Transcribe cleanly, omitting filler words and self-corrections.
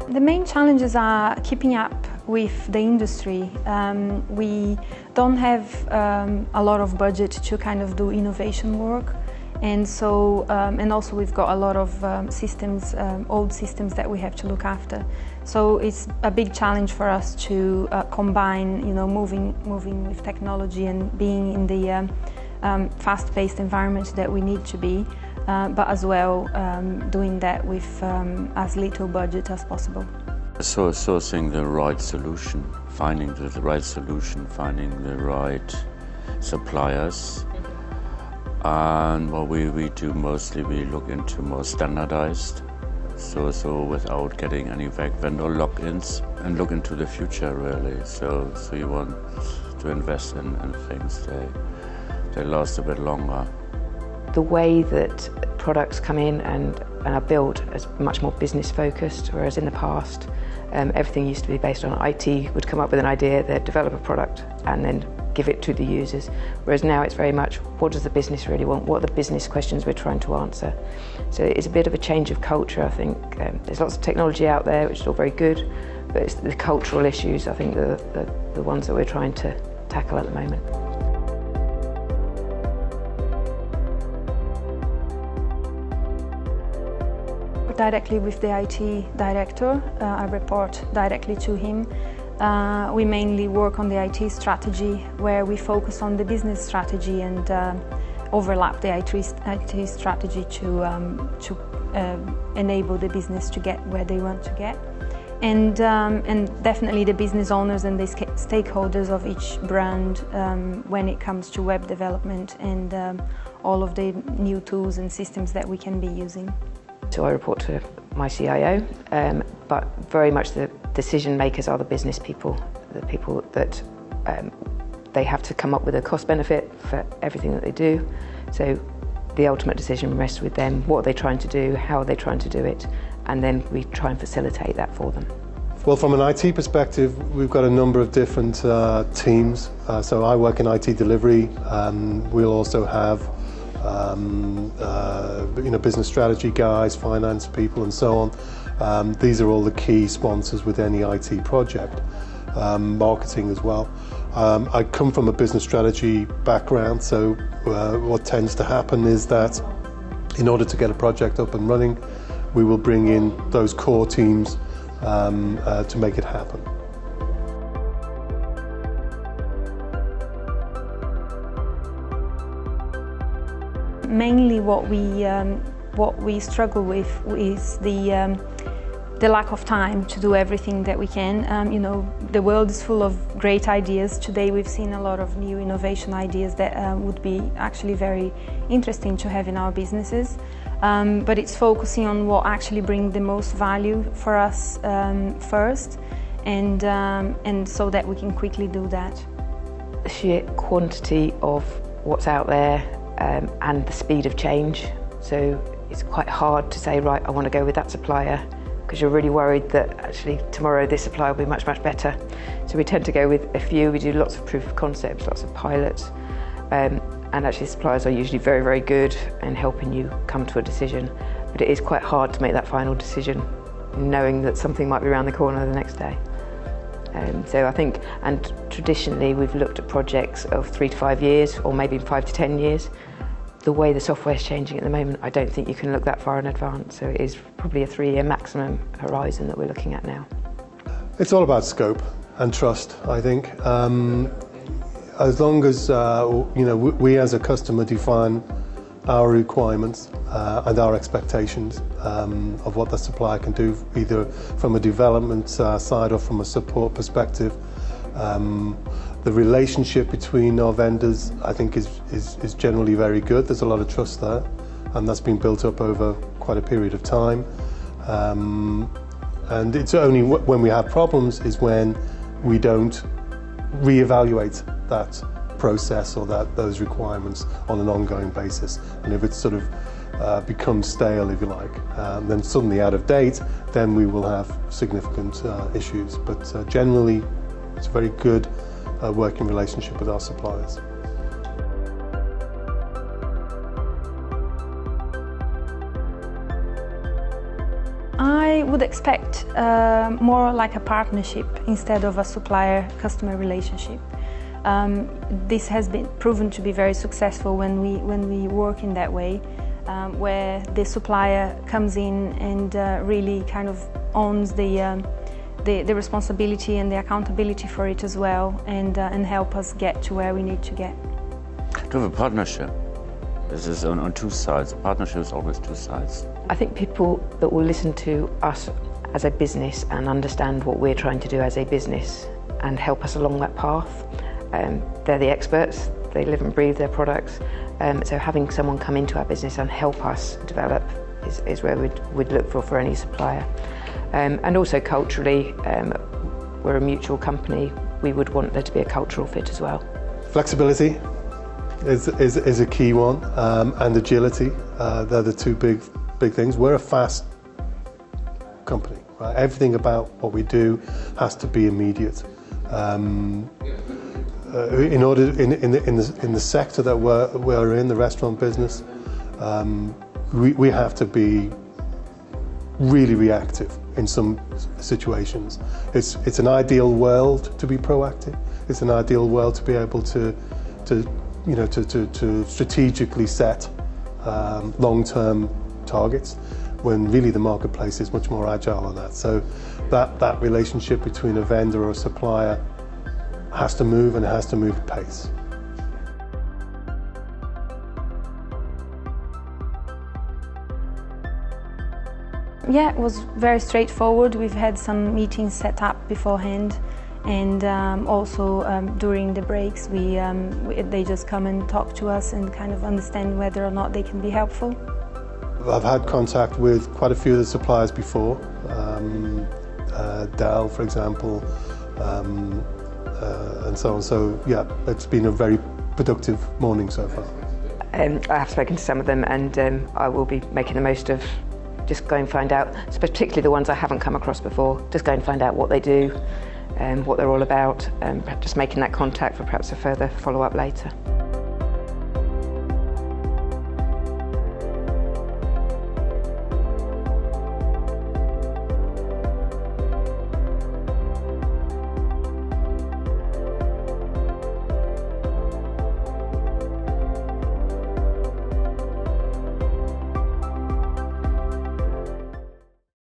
The main challenges are keeping up with the industry. We don't have a lot of budget to kind of do innovation work, and so and also we've got a lot of systems, old systems that we have to look after. So it's a big challenge for us to combine, moving with technology and being in the fast-paced environment that we need to be, but as well doing that with as little budget as possible. So sourcing the right solution, finding the right solution, finding the right suppliers. And what we do mostly, we look into more standardized, so without getting any vendor lock-ins, and look into the future really. So you want to invest in things they last a bit longer. The way that products come in and are built is much more business focused, whereas in the past everything used to be based on IT would come up with an idea, they'd develop a product and then give it to the users. Whereas now it's very much, what does the business really want? What are the business questions we're trying to answer? So it's a bit of a change of culture, I think. There's lots of technology out there, which is all very good, but it's the cultural issues, I think, the ones that we're trying to tackle at the moment. Directly with the IT director, I report directly to him. We mainly work on the IT strategy, where we focus on the business strategy and overlap the IT strategy to enable the business to get where they want to get. And definitely the business owners and the stakeholders of each brand when it comes to web development and all of the new tools and systems that we can be using. So I report to my CIO, but very much the decision makers are the business people, the people that they have to come up with a cost benefit for everything that they do. So the ultimate decision rests with them. What are they trying to do? How are they trying to do it? And then we try and facilitate that for them. Well, from an IT perspective, we've got a number of different teams. So I work in IT delivery. We'll also have business strategy guys, finance people and so on. These are all the key sponsors with any IT project, marketing as well. I come from a business strategy background, so what tends to happen is that in order to get a project up and running, we will bring in those core teams to make it happen. Mainly what we struggle with is the lack of time to do everything that we can. The world is full of great ideas. Today we've seen a lot of new innovation ideas that would be actually very interesting to have in our businesses. But it's focusing on what actually brings the most value for us first, and so that we can quickly do that. The sheer quantity of what's out there and the speed of change. So it's quite hard to say, right, I want to go with that supplier, because you're really worried that actually tomorrow this supplier will be much, much better. So we tend to go with a few. We do lots of proof of concepts, lots of pilots. And actually suppliers are usually very, very good in helping you come to a decision. But it is quite hard to make that final decision, knowing that something might be around the corner the next day. So I think, and traditionally we've looked at projects of 3 to 5 years, or maybe 5 to 10 years. The way the software is changing at the moment, I don't think you can look that far in advance. So it is probably a 3-year maximum horizon that we're looking at now. It's all about scope and trust, I think. As long as we as a customer define our requirements and our expectations of what the supplier can do, either from a development side or from a support perspective. The relationship between our vendors, I think, is generally very good. There's a lot of trust there, and that's been built up over quite a period of time. And it's only when we have problems is when we don't re-evaluate that process or those requirements on an ongoing basis. And if it sort of becomes stale, if you like, then suddenly out of date, then we will have significant issues. But generally, it's a very good working relationship with our suppliers. I I would expect more like a partnership instead of a supplier-customer relationship. This has been proven to be very successful when we work in that way, where the supplier comes in and really kind of owns the responsibility and the accountability for it as well, and help us get to where we need to get. To have a partnership, this is on two sides. A partnership is always two sides. I think people that will listen to us as a business and understand what we're trying to do as a business and help us along that path, they're the experts, they live and breathe their products, so having someone come into our business and help us develop is where we'd look for any supplier. And also culturally, we're a mutual company, we would want there to be a cultural fit as well. Flexibility is a key one, and agility. They're the two big things. We're a fast company, right? Everything about what we do has to be immediate. In the sector that we're in, the restaurant business, we have to be really reactive in some situations. It's an ideal world to be proactive. It's an ideal world to be able to strategically set long-term targets, when really the marketplace is much more agile on that. So that relationship between a vendor or a supplier has to move, and it has to move at pace. Yeah, it was very straightforward. We've had some meetings set up beforehand, and also during the breaks they just come and talk to us and kind of understand whether or not they can be helpful. I've had contact with quite a few of the suppliers before, Dell for example, and so on. So yeah, it's been a very productive morning so far. I have spoken to some of them, and I will be making the most of just go and find out, particularly the ones I haven't come across before, just go and find out what they do and what they're all about, and just making that contact for perhaps a further follow-up later.